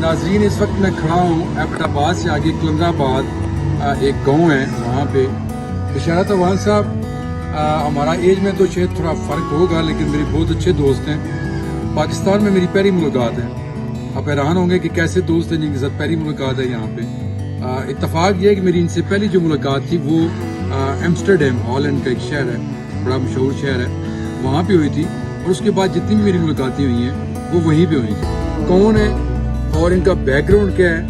नाज़रीन, इस वक्त मैं खड़ा हूँ एबटाबाद से आगे कलंदराबाद एक गांव है, वहाँ पे बिशारत अवान साहब, हमारा एज में तो शायद थोड़ा फ़र्क होगा, लेकिन मेरे बहुत अच्छे दोस्त हैं। पाकिस्तान में मेरी पहली मुलाकात है। आप हैरान होंगे कि कैसे दोस्त हैं जिनके साथ पहली मुलाकात है यहाँ पे। इत्तफाक ये है कि मेरी इनसे पहली जो मुलाकात थी वो एम्स्टरडम, हॉलैंड का एक शहर है, बड़ा मशहूर शहर है, वहाँ पे हुई थी। और उसके बाद जितनी भी मेरी मुलाकातें हुई हैं वो वहीं पे हुई थी। कौन है और इनका बैकग्राउंड क्या है,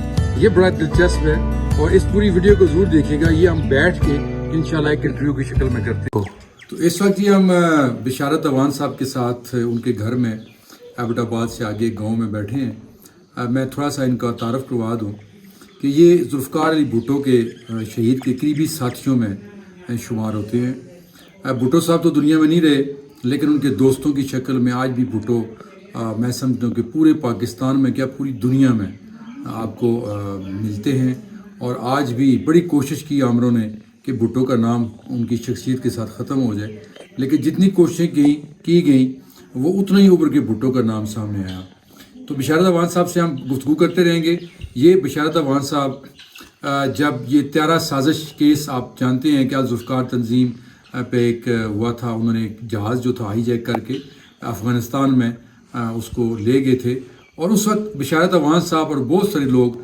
ये बड़ा दिलचस्प है। और इस पूरी वीडियो को ज़रूर देखिएगा। ये हम बैठ के इंशाल्लाह एक इंटरव्यू की शक्ल में करते हैं। तो इस वक्त ये हम बिशारत अवान साहब के साथ उनके घर में एबटाबाद से आगे गांव में बैठे हैं। मैं थोड़ा सा इनका तारफ़ करवा दूं कि ये जुल्फ़कार अली भुट्टो के शहीद के करीबी साथियों में शुमार होते हैं। भुट्टो साहब तो दुनिया में नहीं रहे, लेकिन उनके दोस्तों की शक्ल में आज भी भुट्टो मैं समझता हूँ कि पूरे पाकिस्तान में क्या पूरी दुनिया में आपको मिलते हैं। और आज भी बड़ी कोशिश की आमरों ने कि भुट्टो का नाम उनकी शख्सियत के साथ ख़त्म हो जाए, लेकिन जितनी कोशिशें की गई वो उतना ही उभर के भुट्टो का नाम सामने आया। तो बिशारत अवान साहब से हम गुफ्तगू करते रहेंगे। ये बिशारत अवान साहब, जब ये 13 साजिश केस आप जानते हैं क्या, जुल्फ़कार तंजीम पे एक हुआ था, उन्होंने एक जहाज़ जो था हाईजैक करके अफ़गानिस्तान में उसको ले गए थे। और उस वक्त बिशारत अवान साहब और बहुत सारे लोग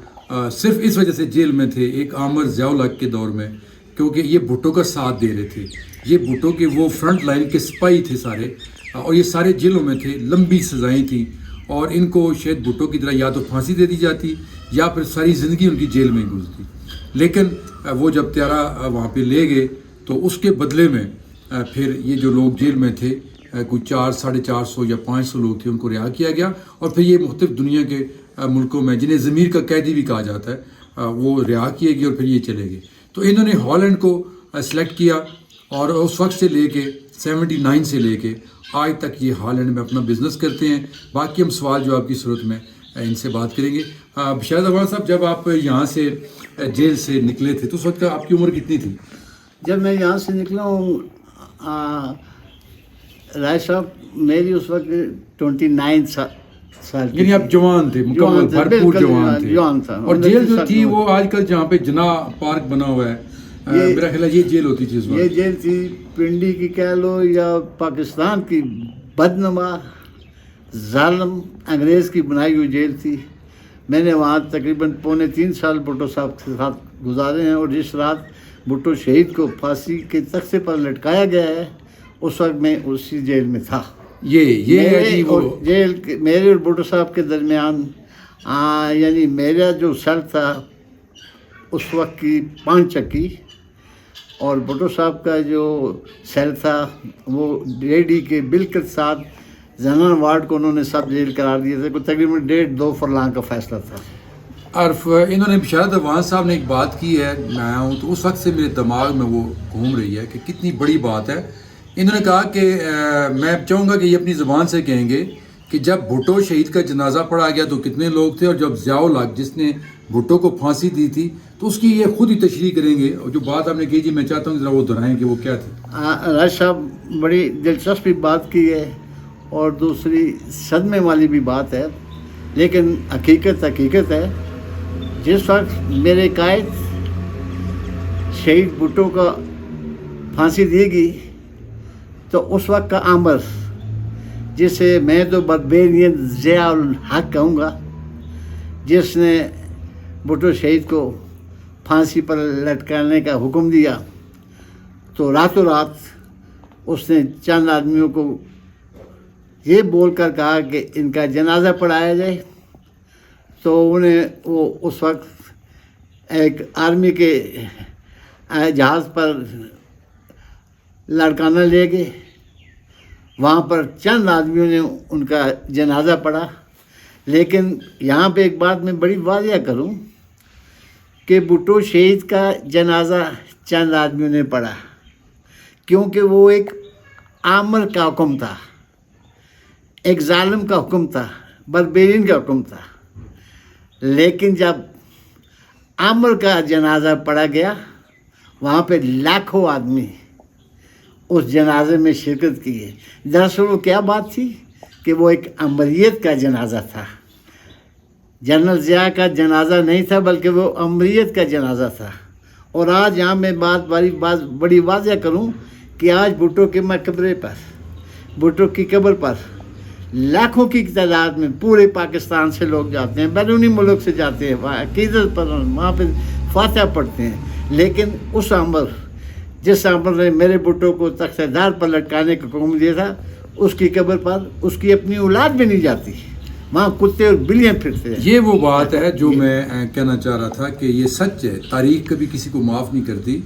सिर्फ इस वजह से जेल में थे, एक आमर ज़ियाउल हक के दौर में, क्योंकि ये भुट्टो का साथ दे रहे थे। ये भुट्टो के वो फ्रंट लाइन के सिपाही थे सारे, और ये सारे जेलों में थे, लंबी सज़ाएँ थी। और इनको शायद भुट्टो की तरह या तो फांसी दे दी जाती या फिर सारी ज़िंदगी उनकी जेल में गुजरती। लेकिन वो जब 13 वहाँ पे ले गए तो उसके बदले में फिर ये जो लोग जेल में थे, कुछ 400-450 या 500 लोग थे, उनको रिहा किया गया। और फिर ये मुख्तलिफ दुनिया के मुल्कों में, जिन्हें ज़मीर का कैदी भी कहा जाता है, वो रिहा किए गए और फिर ये चले गए। तो इन्होंने हॉलैंड को सेलेक्ट किया और उस वक्त से लेके 79 से लेके आज तक ये हॉलैंड में अपना बिज़नेस करते हैं। बाकी हम सवाल जो आपकी सूरत में इनसे बात करेंगे। बिशारत अवान साहब, जब आप यहाँ से जेल से निकले थे तो उस वक्त आपकी उम्र कितनी थी? जब मैं यहाँ से निकला हूँ राय साहब, मेरी उस वक्त 29 साल की। यानी आप जवान थे, मुकम्मल भरपूर जवान था। और जेल जो थी वो आजकल जहाँ पे जना पार्क बना हुआ है, मेरा ख्याल है ये जेल होती थी उस वक्त। ये जेल थी पिंडी की कह लो या पाकिस्तान की बदनुमा जालिम अंग्रेज़ की बनाई हुई जेल थी। मैंने वहाँ तकरीबन 3.25 साल भुट्टो साहब के साथ गुजारे हैं। और जिस रात भुट्टो शहीद को फांसी के तख्ते पर लटकाया गया है, उस वक्त मैं उसी जेल में था। मेरे और भुट्टो साहब के दरमियान यानी मेरा जो सेल था उस वक्त की 5 चक्की, और भुट्टो साहब का जो सेल था वो रेडी के बिल्कुल साथ जनरल वार्ड को उन्होंने सब जेल करार दिए थे। तकरीबन 1.5-2 फरलांग का फैसला था। और इन्होंने बिशारत अवान साहब ने एक बात की है, मैं आया हूँ तो उस वक्त से मेरे दिमाग में वो घूम रही है कि कितनी बड़ी बात है। इन्होंने कहा कि मैं चाहूँगा कि ये अपनी ज़ुबान से कहेंगे कि जब भुट्टो शहीद का जनाजा पढ़ा गया तो कितने लोग थे, और जब ज़ियाउल हक जिसने भुट्टो को फांसी दी थी तो उसकी ये खुद ही तशरीह करेंगे। और जो बात आपने की जी, मैं चाहता हूँ ज़रा वो दोहराएँ कि वो क्या थी। राज साहब, बड़ी दिलचस्पी बात की है और दूसरी सदमे वाली भी बात है, लेकिन हकीकत है। जिस वक्त मेरे कायद शहीद भुट्टो का फांसी दी गई तो उस वक्त का आमर, जिसे मैं तो बर्बेरियन ज़ियाउल हक कहूँगा, जिसने भुट्टो शहीद को फांसी पर लटकाने का हुक्म दिया, तो रातों रात उसने चंद आदमियों को ये बोलकर कहा कि इनका जनाजा पढ़ाया जाए। तो उन्हें वो उस वक्त एक आर्मी के जहाज़ पर लड़काना ले गए। वहाँ पर चंद आदमियों ने उनका जनाजा पढ़ा। लेकिन यहाँ पे एक बात मैं बड़ी वाज़ेह करूँ कि भुट्टो शहीद का जनाजा चंद आदमियों ने पढ़ा, क्योंकि वो एक आमर का हुक्म था, एक जालिम का हुक्म था, बर्बेरियन का हुक्म था। लेकिन जब आमर का जनाजा पढ़ा गया, वहाँ पे लाखों आदमी उस जनाजे में शिरकत की है। दरअसल वो क्या बात थी कि वो एक अमरियत का जनाजा था। जनरल ज़िया का जनाजा नहीं था बल्कि वो अमरीत का जनाजा था। और आज यहाँ मैं बड़ी वाज़ह करूँ कि आज भुट्टो के मकबरे पर, भुट्टो की कब्र पर लाखों की तादाद में पूरे पाकिस्तान से लोग जाते हैं, बैरूनी मुल्क से जाते हैं, वहाँ अकीदत पर वहाँ पे फातिहा पढ़ते हैं। लेकिन उस आमर जिस आमर ने मेरे भुट्टो को तख्तेदार पर लटकाने का हुक्म दिया था, उसकी कब्र पर उसकी अपनी औलाद भी नहीं जाती, वहाँ कुत्ते और बिल्लियाँ फिरते हैं। ये वो बात है जो मैं कहना चाह रहा था कि ये सच है, तारीख कभी किसी को माफ़ नहीं करती।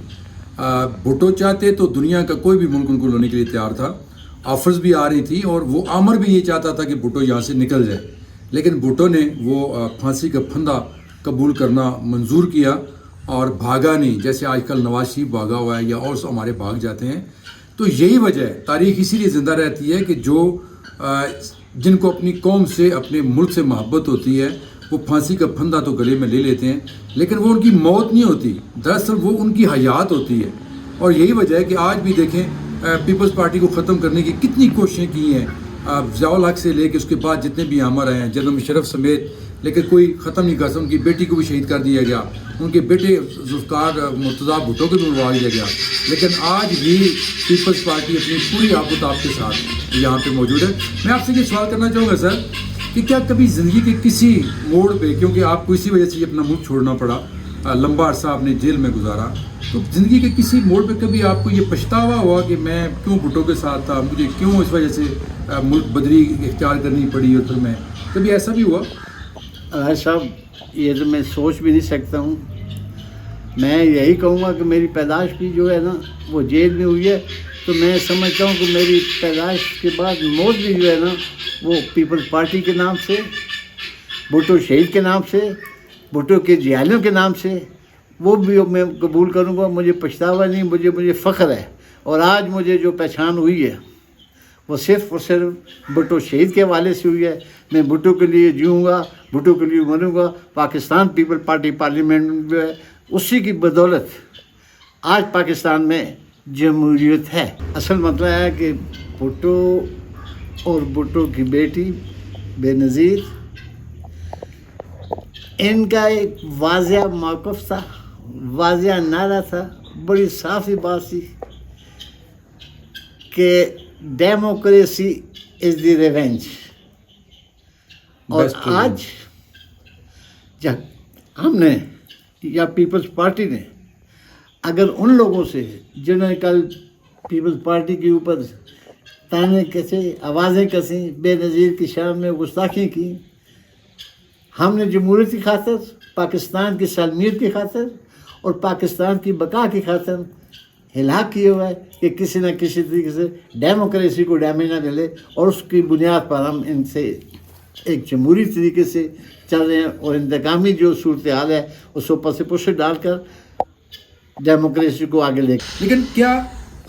भुट्टो चाहते तो दुनिया का कोई भी मुल्क उनको लेने के लिए तैयार था, ऑफर्स भी आ रही थी और वो आमर भी ये चाहता था कि भुट्टो यहाँ से निकल जाए, लेकिन भुट्टो ने वो फांसी का फंदा कबूल करना मंजूर किया और भागा नहीं, जैसे आजकल नवाज शरीफ भागा हुआ है या और हमारे भाग जाते हैं। तो यही वजह है, तारीख इसीलिए ज़िंदा रहती है कि जो जिनको अपनी कौम से, अपने मुल्क से मोहब्बत होती है, वो फांसी का फंदा तो गले में ले लेते हैं, लेकिन वो उनकी मौत नहीं होती, दरअसल वो उनकी हयात होती है। और यही वजह है कि आज भी देखें पीपल्स पार्टी को ख़त्म करने की कितनी कोशिशें की हैं, ज़ियाउल हक से लेके उसके बाद जितने भी आमर आए हैं, जनरल मुशर्रफ समेत, लेकिन कोई ख़त्म नहीं कर सकता। उनकी बेटी को भी शहीद कर दिया गया, उनके बेटे जुल्फ़िकार मुर्तज़ा भुट्टो को भी मरवा दिया गया, लेकिन आज भी पीपल्स पार्टी अपनी पूरी आबोताब के साथ यहाँ पे मौजूद है। मैं आपसे ये सवाल करना चाहूँगा सर कि क्या कभी ज़िंदगी के किसी मोड़ पे, क्योंकि आपको इसी वजह से अपना मुल्क छोड़ना पड़ा, लंबा अरसा आपने जेल में गुजारा, तो ज़िंदगी के किसी मोड़ पे कभी आपको ये पछतावा हुआ कि मैं क्यों भुट्टो के साथ था, मुझे क्यों इस वजह से मुल्क बदली इख्तियार करनी पड़ी, और फिर मैं कभी ऐसा भी हुआ? साहब ये तो मैं सोच भी नहीं सकता हूँ। मैं यही कहूँगा कि मेरी पैदाइश भी जो है ना वो जेल में हुई है, तो मैं समझता हूँ कि मेरी पैदाइश के बाद मौत भी जो है ना वो पीपल्स पार्टी के नाम से, भुट्टो शहीद के नाम से, भुट्टो के जियालियों के नाम से, वो भी मैं कबूल करूँगा। मुझे पछतावा नहीं, मुझे फ़ख्र है। और आज मुझे जो पहचान हुई है वो सिर्फ़ और सिर्फ भुट्टो शहीद के हवाले से हुई है। मैं भुट्टो के लिए जीऊँगा, भुट्टो के लिए मरूँगा। पाकिस्तान पीपल पार्टी पार्लियामेंट में जो है उसी की बदौलत आज पाकिस्तान में जमहूरियत है। असल मतलब है कि भुट्टो और भुट्टो की बेटी बेनज़ीर, इनका एक वाज़िया मौक़िफ़ था, वाज़िया नारा था, बड़ी साफ़ी बात थी कि डेमोक्रेसी इज़ द रिवेंज। और आज जब हमने या पीपल्स पार्टी ने अगर उन लोगों से जिन्होंने कल पीपल्स पार्टी के ऊपर ताने कसे, आवाज़ें कसी, बेनज़ीर की शान में गुस्ताखी की, हमने जमहूरियत की खातिर, पाकिस्तान की सालमियत की खातिर और पाकिस्तान की बका की खातिर हिलाक किए हुआ है कि किसी न किसी तरीके से डेमोक्रेसी को डैमेज ना मिले, और उसकी बुनियाद पर हम इनसे एक जमहूरी तरीके से चल रहे हैं और इंतकामी जो सूरत हाल है उसको पसे पुशे डालकर डेमोक्रेसी को आगे ले। लेकिन क्या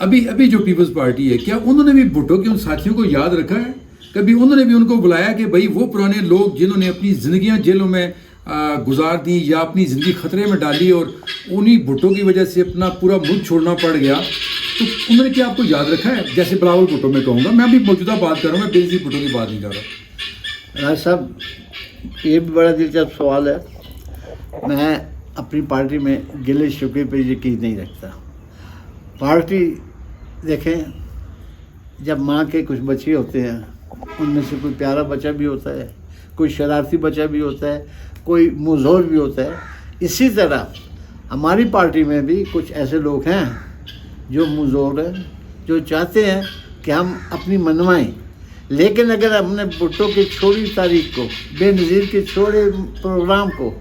अभी जो पीपल्स पार्टी है, क्या उन्होंने भी भुट्टो के उन साथियों को याद रखा है? कभी उन्होंने भी उनको बुलाया कि भाई वो पुराने लोग जिन्होंने अपनी ज़िंदगियां जेलों में गुजार दी या अपनी ज़िंदगी ख़तरे में डाली और उन्हीं भुट्टो की वजह से अपना पूरा मुल्क छोड़ना पड़ गया, तो उन्होंने क्या आपको याद रखा है? जैसे बिलावल भुट्टो मैं कहूँगा, मैं अभी मौजूदा बात कर रहा हूँ, मैं बेनज़ीर भुट्टो की बात नहीं कर रहा। राज साहब ये भी बड़ा दिलचस्प सवाल है। मैं अपनी पार्टी में गिले शिकवे पर यकीन नहीं रखता। पार्टी देखें, जब माँ के कुछ बच्चे होते हैं उनमें से कोई प्यारा बच्चा भी होता है, कोई शरारती बच्चा भी होता है, कोई मुज़ोर भी होता है। इसी तरह हमारी पार्टी में भी कुछ ऐसे लोग हैं जो मुज़ोर हैं, जो चाहते हैं कि हम अपनी मनवाएं। लेकिन अगर हमने भुट्टो की छोड़ी तारीख को, बेनज़ीर के छोड़े प्रोग्राम को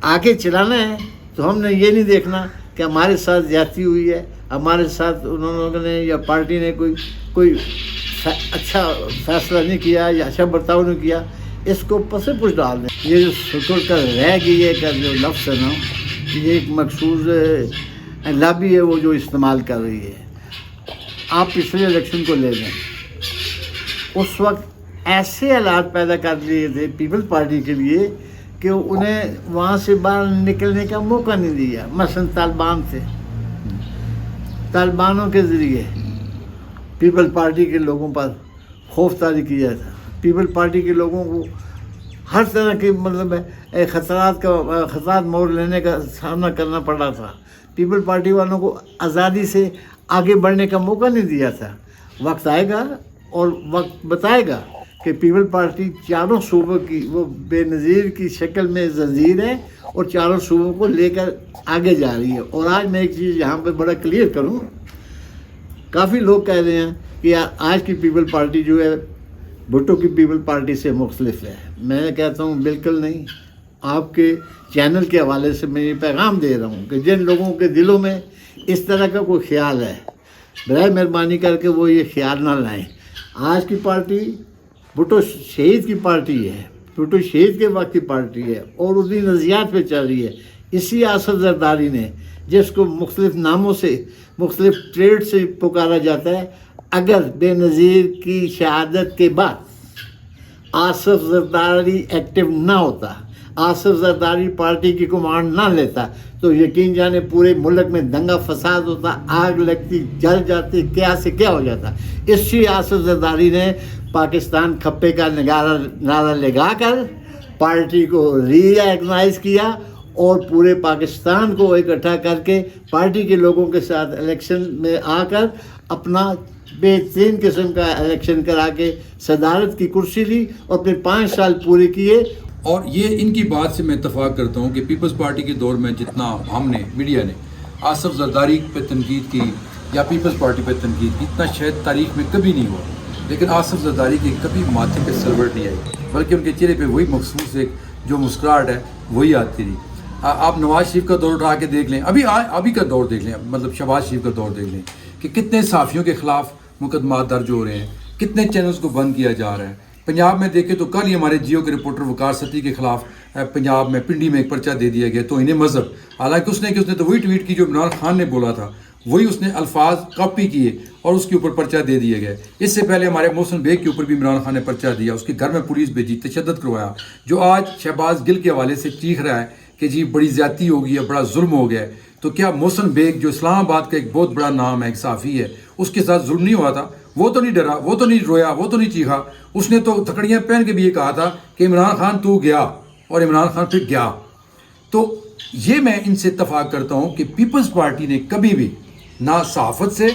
आगे चलाना है तो हमने ये नहीं देखना कि हमारे साथ ज़्यादती हुई है, हमारे साथ उन्होंने या पार्टी ने कोई अच्छा फैसला नहीं किया या अच्छा बर्ताव नहीं किया। इसको पसे पुश डाल दें। ये जो शुक्र कर रह गई है का जो लफ्ज़ है ना, ये एक मखसूस लॉबी है वो जो इस्तेमाल कर रही है। आप पिछले इलेक्शन को ले लें, उस वक्त ऐसे हालात पैदा कर लिए थे पीपल्स पार्टी के लिए कि उन्हें वहाँ से बाहर निकलने का मौका नहीं दिया। मसलन तालिबान थे, तालिबानों के ज़रिए पीपल्स पार्टी के लोगों पर खौफ तारी किया था। पीपल्स पार्टी के लोगों को ہر طرح کی مطلب ہے خطرات موڑ لینے کا سامنا کرنا پڑا تھا. پیپل پارٹی والوں کو آزادی سے آگے بڑھنے کا موقع نہیں دیا تھا. وقت آئے گا اور وقت بتائے گا کہ پیپل پارٹی چاروں صوبوں کی وہ بے نظیر کی شکل میں زنجیر ہے اور چاروں صوبوں کو لے کر آگے جا رہی ہے. اور آج میں ایک چیز یہاں پہ بڑا کلیئر کروں, کافی لوگ کہہ رہے ہیں کہ آج کی پیپل پارٹی جو ہے بھٹو کی پیپل پارٹی سے مختلف ہے. میں کہتا ہوں بالکل نہیں. آپ کے چینل کے حوالے سے میں یہ پیغام دے رہا ہوں کہ جن لوگوں کے دلوں میں اس طرح کا کوئی خیال ہے, برائے مہربانی کر کے وہ یہ خیال نہ لائیں. آج کی پارٹی بھٹو شہید کی پارٹی ہے, بھٹو شہید کے وقت کی پارٹی ہے اور اسی نظریات پہ چل رہی ہے. اسی آصف زرداری نے, جس کو مختلف ناموں سے مختلف ٹریڈ سے پکارا جاتا ہے, اگر بے نظیر کی شہادت کے بعد آصف زرداری ایکٹیو نہ ہوتا, آصف زرداری پارٹی کی کمانڈ نہ لیتا, تو یقین جانے پورے ملک میں دنگا فساد ہوتا, آگ لگتی, جل جاتی, کیا سے کیا ہو جاتا. اسی آصف زرداری نے پاکستان کھپے کا نعرہ لگا کر پارٹی کو ری آرگنائز کیا اور پورے پاکستان کو اکٹھا کر کے پارٹی کے لوگوں کے ساتھ الیکشن میں آ کر اپنا بہترین قسم کا الیکشن کرا کے صدارت کی کرسی لی اور اپنے 5 سال پورے کیے. اور یہ ان کی بات سے میں اتفاق کرتا ہوں کہ پیپلز پارٹی کے دور میں جتنا ہم نے میڈیا نے آصف زرداری پہ تنقید کی یا پیپلز پارٹی پہ تنقید کی, اتنا شاید تاریخ میں کبھی نہیں ہوا. لیکن آصف زرداری کی کبھی ماتھے پہ سلوٹ نہیں آئی, بلکہ ان کے چہرے پہ وہی مخصوص ایک جو مسکراہٹ ہے وہی آتی رہی. آپ نواز شریف کا دور اٹھا کے دیکھ لیں, ابھی کا دور دیکھ لیں, مطلب شہباز شریف کا دور دیکھ لیں کہ کتنے صحافیوں کے خلاف مقدمات درج ہو رہے ہیں, کتنے چینلز کو بند کیا جا رہا ہے. پنجاب میں دیکھیں تو کل ہی ہمارے جیو کے رپورٹر وقار ستی کے خلاف پنجاب میں پنڈی میں ایک پرچہ دے دیا گیا تو انہیں مذہب, حالانکہ اس نے تو وہی ٹویٹ کی جو عمران خان نے بولا تھا, وہی اس نے الفاظ کاپی کیے اور اس کے اوپر پرچہ دے دیا گیا. اس سے پہلے ہمارے محسن بیگ کے اوپر بھی عمران خان نے پرچہ دیا, اس کے گھر میں پولیس بھیجی, تشدد کروایا. جو آج شہباز گل کے حوالے سے چیخ رہا ہے کہ جی بڑی زیادتی ہو گئی ہے, بڑا ظلم ہو گیا ہے, تو کیا محسن بیگ جو اسلام آباد کا ایک بہت بڑا نام ہے, ایک صحافی ہے, اس کے ساتھ ظلم نہیں ہوا تھا؟ وہ تو نہیں ڈرا, وہ تو نہیں رویا, وہ تو نہیں چیخا. اس نے تو تھکڑیاں پہن کے بھی یہ کہا تھا کہ عمران خان تو گیا, اور عمران خان پھر گیا. تو یہ میں ان سے اتفاق کرتا ہوں کہ پیپلز پارٹی نے کبھی بھی نہ صحافت سے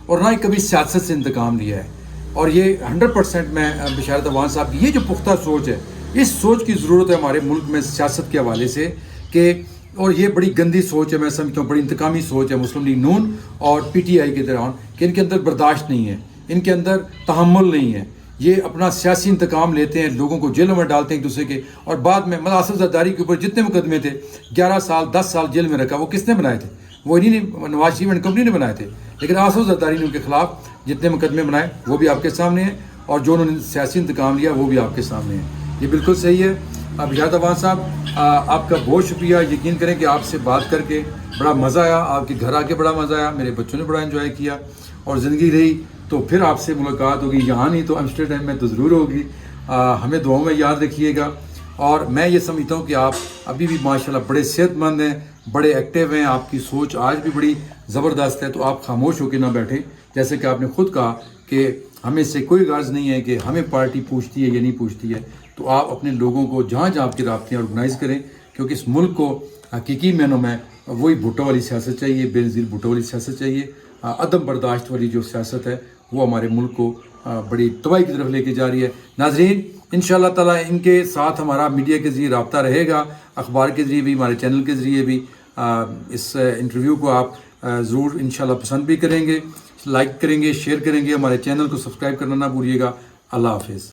اور نہ ہی کبھی سیاست سے انتقام لیا ہے. اور یہ 100% میں بشارت اوان صاحب کی یہ جو پختہ سوچ ہے, اس سوچ کی ضرورت ہے ہمارے ملک میں سیاست کے حوالے سے کہ, اور یہ بڑی گندی سوچ ہے, میں سمجھتا ہوں بڑی انتقامی سوچ ہے مسلم لیگ نون اور پی ٹی آئی کے دوران, کہ ان کے اندر برداشت نہیں ہے, ان کے اندر تحمل نہیں ہے. یہ اپنا سیاسی انتقام لیتے ہیں, لوگوں کو جیلوں میں ڈالتے ہیں ایک دوسرے کے, اور بعد میں آصف زرداری کے اوپر جتنے مقدمے تھے 11 سال 10 سال جیل میں رکھا, وہ کس نے بنائے تھے؟ وہ انہی نے, نواز شریف اینڈ کمپنی نے بنائے تھے. لیکن آصف زرداری نے ان کے خلاف جتنے مقدمے بنائے وہ بھی آپ کے سامنے ہیں, اور جو انہوں نے سیاسی انتقام لیا وہ بھی آپ کے سامنے ہیں. یہ بالکل صحیح ہے. بشارت اوان صاحب آپ کا بہت شکریہ. یقین کریں کہ آپ سے بات کر کے بڑا مزہ آیا, آپ کے گھر آ کے بڑا مزہ آیا, میرے بچوں نے بڑا انجوائے کیا, اور زندگی رہی تو پھر آپ سے ملاقات ہوگی, یہاں نہیں تو ایمسٹرڈیم میں تو ضرور ہوگی. ہمیں دعاؤں میں یاد رکھیے گا. اور میں یہ سمجھتا ہوں کہ آپ ابھی بھی ماشاءاللہ بڑے صحت مند ہیں, بڑے ایکٹیو ہیں, آپ کی سوچ آج بھی بڑی زبردست ہے. تو آپ خاموش ہو کے نہ بیٹھیں, جیسے کہ آپ نے خود کہا کہ ہمیں سے کوئی غرض نہیں ہے کہ ہمیں پارٹی پوچھتی ہے یا نہیں پوچھتی ہے. تو آپ اپنے لوگوں کو جہاں جہاں آپ کی رابطیں آرگنائز کریں, کیونکہ اس ملک کو حقیقی معنوں میں وہی بھٹو والی سیاست چاہیے, بے نظیر بھٹو والی سیاست چاہیے. عدم برداشت والی جو سیاست ہے وہ ہمارے ملک کو بڑی تباہی کی طرف لے کے جا رہی ہے. ناظرین, انشاءاللہ تعالیٰ ان کے ساتھ ہمارا میڈیا کے ذریعے رابطہ رہے گا, اخبار کے ذریعے بھی, ہمارے چینل کے ذریعے بھی. اس انٹرویو کو آپ ضرور انشاءاللہ پسند بھی کریں گے, لائک کریں گے, شیئر کریں گے. ہمارے چینل کو سبسکرائب کرنا نہ بھولیے گا. اللہ حافظ.